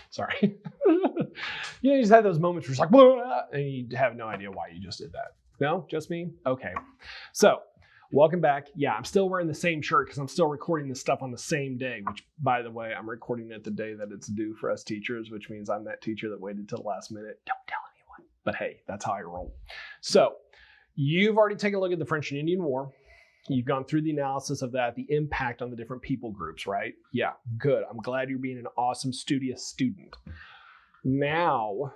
Sorry. You just have those moments where it's like, blah, and you have no idea why you just did that. No, just me? Okay. So, welcome back. Yeah, I'm still wearing the same shirt because I'm still recording this stuff on the same day, which, by the way, I'm recording it the day that it's due for us teachers, which means I'm that teacher that waited till the last minute. Don't tell anyone. But hey, that's how I roll. So, you've already taken a look at the French and Indian War. You've gone through the analysis of that, the impact on the different people groups, right? Yeah, good. I'm glad you're being an awesome, studious student. Now,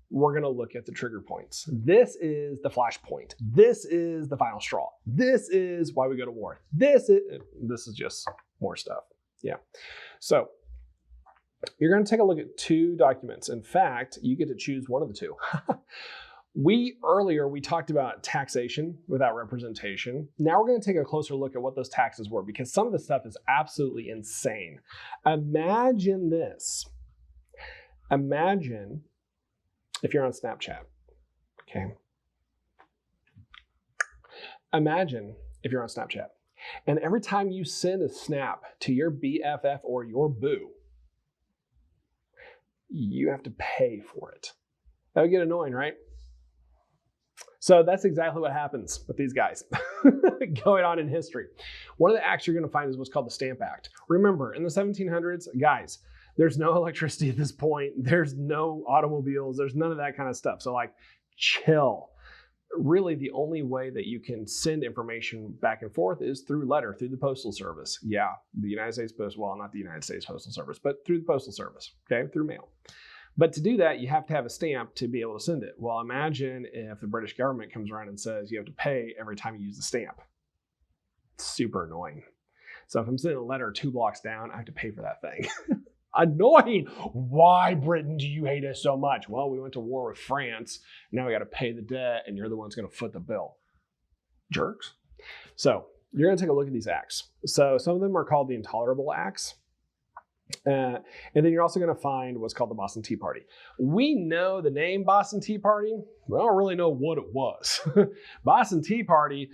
we're going to look at the trigger points. This is the flashpoint. This is the final straw. This is why we go to war. This is just more stuff. Yeah. So, you're going to take a look at two documents. In fact, you get to choose one of the two. Earlier we talked about taxation without representation. Now we're going to take a closer look at what those taxes were, because some of this stuff is absolutely insane. Imagine this. Imagine if you're on Snapchat. Okay. Imagine if you're on Snapchat, and every time you send a snap to your BFF or your boo, you have to pay for it. That would get annoying, right? So that's exactly what happens with these guys going on in history. One of the acts you're going to find is what's called the Stamp Act. Remember, in the 1700s, guys, there's no electricity at this point. There's no automobiles. There's none of that kind of stuff. So like, chill. Really, the only way that you can send information back and forth is through letter, through the Postal Service. Yeah, the United States Postal, well, not the United States Postal Service, but through the Postal Service, okay, through mail. But to do that, you have to have a stamp to be able to send it. Well, imagine if the British government comes around and says you have to pay every time you use the stamp. It's super annoying. So if I'm sending a letter 2 blocks down, I have to pay for that thing. Annoying. Why, Britain, do you hate us so much? Well, we went to war with France. Now we got to pay the debt, and you're the ones going to foot the bill. Jerks. So you're going to take a look at these acts. So some of them are called the Intolerable Acts. And then you're also going to find what's called the Boston Tea Party. We know the name Boston Tea Party. We don't really know what it was. Boston Tea Party,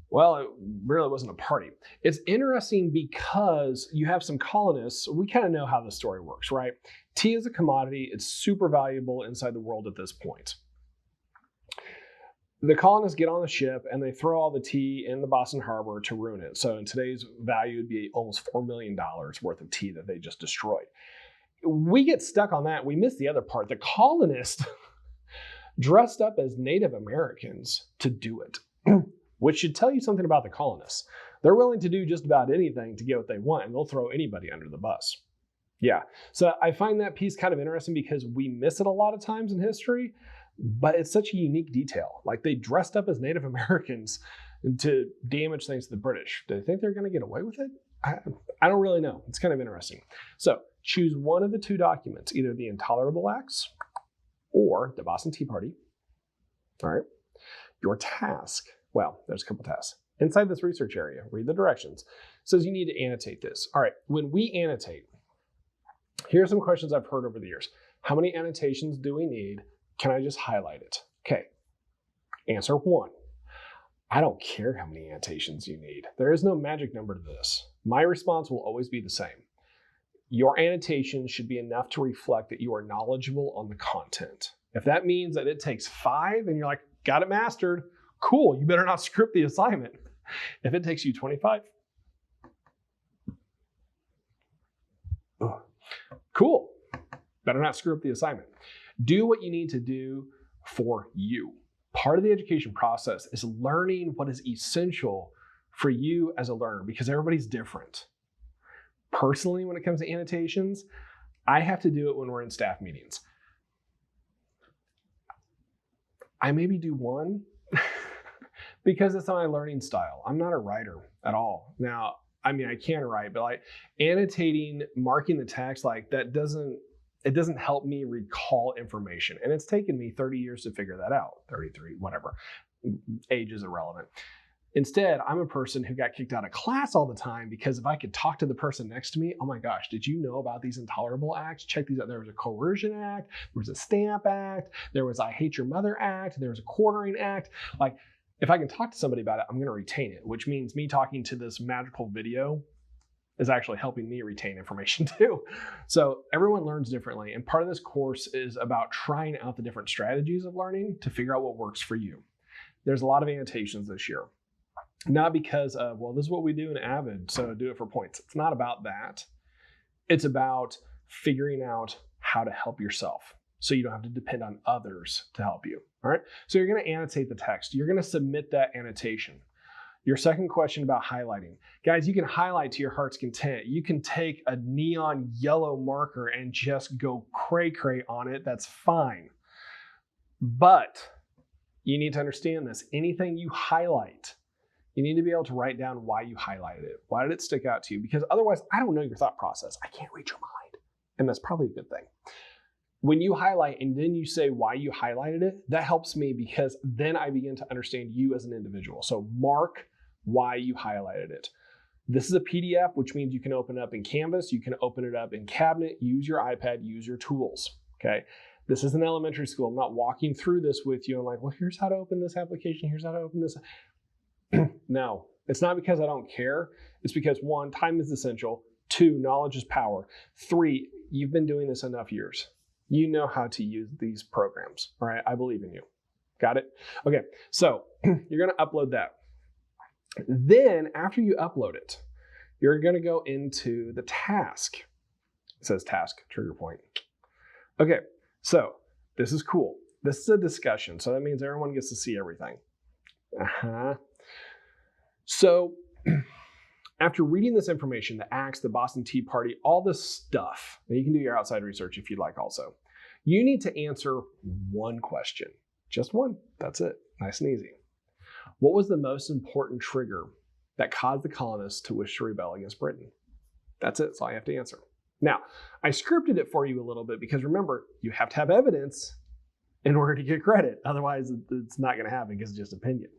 well, it really wasn't a party. It's interesting because you have some colonists. We kind of know how the story works, right? Tea is a commodity. It's super valuable inside the world at this point. The colonists get on the ship and they throw all the tea in the Boston Harbor to ruin it. So in today's value, it'd be almost $4 million worth of tea that they just destroyed. We get stuck on that. We miss the other part. The colonists dressed up as Native Americans to do it, which should tell you something about the colonists. They're willing to do just about anything to get what they want, and they'll throw anybody under the bus. Yeah, so I find that piece kind of interesting because we miss it a lot of times in history. But it's such a unique detail. Like, they dressed up as Native Americans to damage things to the British. Do they think they're going to get away with it? I don't really know. It's kind of interesting. So choose one of the two documents, either the Intolerable Acts or the Boston Tea Party. All right. Your task. Well, there's a couple tasks. Inside this research area, read the directions. It says you need to annotate this. All right. When we annotate, here are some questions I've heard over the years. How many annotations do we need? Can I just highlight it? Okay. Answer 1. I don't care how many annotations you need. There is no magic number to this. My response will always be the same. Your annotations should be enough to reflect that you are knowledgeable on the content. If that means that it takes 5 and you're like, got it mastered, cool, you better not screw up the assignment. If it takes you 25, cool, better not screw up the assignment. Do what you need to do for you. Part of the education process is learning what is essential for you as a learner, because everybody's different. Personally, when it comes to annotations, I have to do it when we're in staff meetings. I maybe do 1 because it's my learning style. I'm not a writer at all. Now, I mean, I can write, but like annotating, marking the text, like that doesn't help me recall information. And it's taken me 30 years to figure that out. 33, whatever. Age is irrelevant. Instead, I'm a person who got kicked out of class all the time because if I could talk to the person next to me, oh my gosh, did you know about these intolerable acts? Check these out. There was a coercion act, there was a stamp act, there was I hate your mother act, there was a quartering act. Like, if I can talk to somebody about it, I'm going to retain it, which means me talking to this magical video is actually helping me retain information too. So everyone learns differently. And part of this course is about trying out the different strategies of learning to figure out what works for you. There's a lot of annotations this year. Not because of, well, this is what we do in Avid, so do it for points. It's not about that. It's about figuring out how to help yourself so you don't have to depend on others to help you. All right. So you're going to annotate the text. You're going to submit that annotation. Your second question about highlighting. Guys, you can highlight to your heart's content. You can take a neon yellow marker and just go cray-cray on it. That's fine. But you need to understand this. Anything you highlight, you need to be able to write down why you highlighted it. Why did it stick out to you? Because otherwise, I don't know your thought process. I can't read your mind. And that's probably a good thing. When you highlight and then you say why you highlighted it, that helps me because then I begin to understand you as an individual. So mark why you highlighted it. This is a PDF, which means you can open it up in Canvas, you can open it up in Cabinet, use your iPad, use your tools, okay? This is an elementary school. I'm not walking through this with you and like, well, here's how to open this application, here's how to open this. No, it's not because I don't care. It's because 1, time is essential. 2, knowledge is power. 3, you've been doing this enough years. You know how to use these programs, all right? I believe in you. Got it? Okay, so you're gonna upload that. Then after you upload it, you're going to go into the task. It says task, trigger point. Okay, so this is cool. This is a discussion, so that means everyone gets to see everything. So after reading this information, the acts, the Boston Tea Party, all this stuff, and you can do your outside research if you'd like also, you need to answer one question. Just one. That's it. Nice and easy. What was the most important trigger that caused the colonists to wish to rebel against Britain? That's it. That's all you have to answer. Now, I scripted it for you a little bit because remember, you have to have evidence in order to get credit. Otherwise, it's not going to happen because it's just opinion.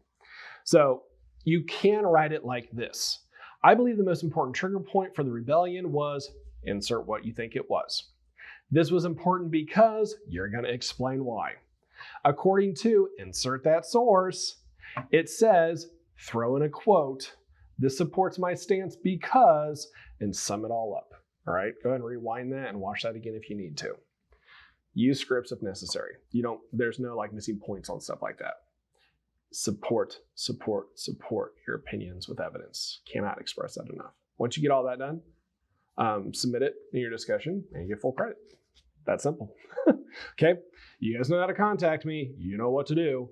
So you can write it like this. I believe the most important trigger point for the rebellion was insert what you think it was. This was important because you're going to explain why. According to insert that source, it says, throw in a quote, this supports my stance because, and sum it all up. All right, go ahead and rewind that and watch that again if you need to. Use scripts if necessary. There's no like missing points on stuff like that. Support your opinions with evidence. Cannot express that enough. Once you get all that done, submit it in your discussion and you get full credit. That's simple. Okay, you guys know how to contact me. You know what to do.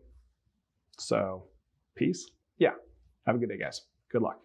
So, peace. Yeah, have a good day, guys. Good luck.